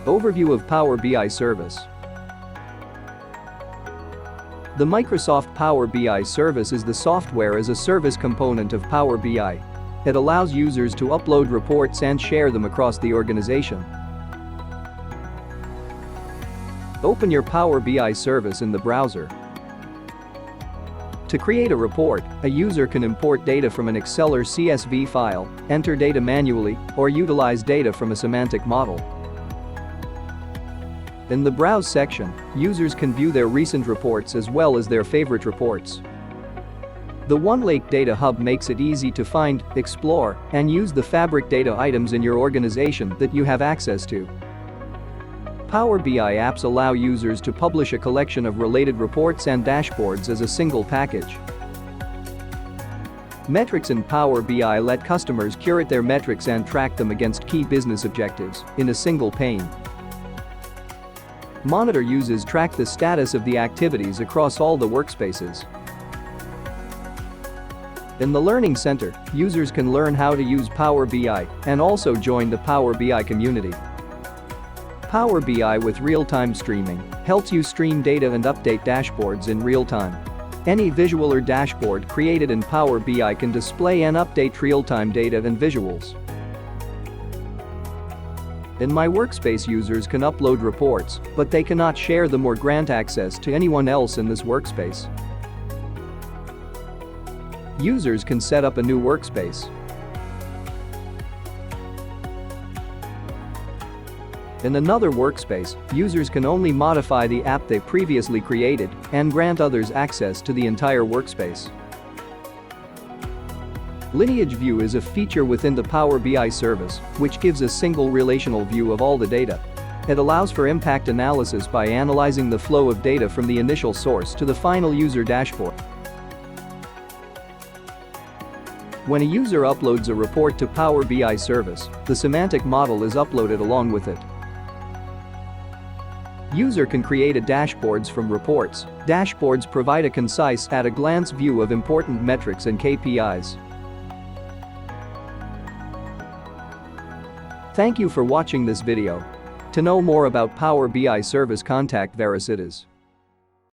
Overview of Power BI Service. The Microsoft Power BI Service is the software as a service component of Power BI. It allows users to upload reports and share them across the organization. Open your Power BI service in the browser. To create a report, a user can import data from an Excel or CSV file, enter data manually, or utilize data from a semantic model. In the Browse section, users can view their recent reports as well as their favorite reports. The One Lake Datahub makes it easy to find, explore, and use the fabric data items in your organization that you have access to. Power BI apps allow users to publish a collection of related reports and dashboards as a single package. Metrics in Power BI let customers curate their metrics and track them against key business objectives in a single pane. Monitor uses track the status of the activities across all the workspaces. In the Learning Center, users can learn how to use Power BI and also join the Power BI community. Power BI with real-time streaming helps you stream data and update dashboards in real time. Any visual or dashboard created in Power BI can display and update real-time data and visuals. In My Workspace, users can upload reports, but they cannot share them or grant access to anyone else in this workspace. Users can set up a new workspace. In another workspace, users can only modify the app they previously created and grant others access to the entire workspace. Lineage View is a feature within the Power BI service, which gives a single relational view of all the data. It allows for impact analysis by analyzing the flow of data from the initial source to the final user dashboard. When a user uploads a report to Power BI service, the semantic model is uploaded along with it. User can create dashboards from reports. Dashboards provide a concise, at-a-glance view of important metrics and KPIs. Thank you for watching this video. To know more about Power BI service, contact Vericitas.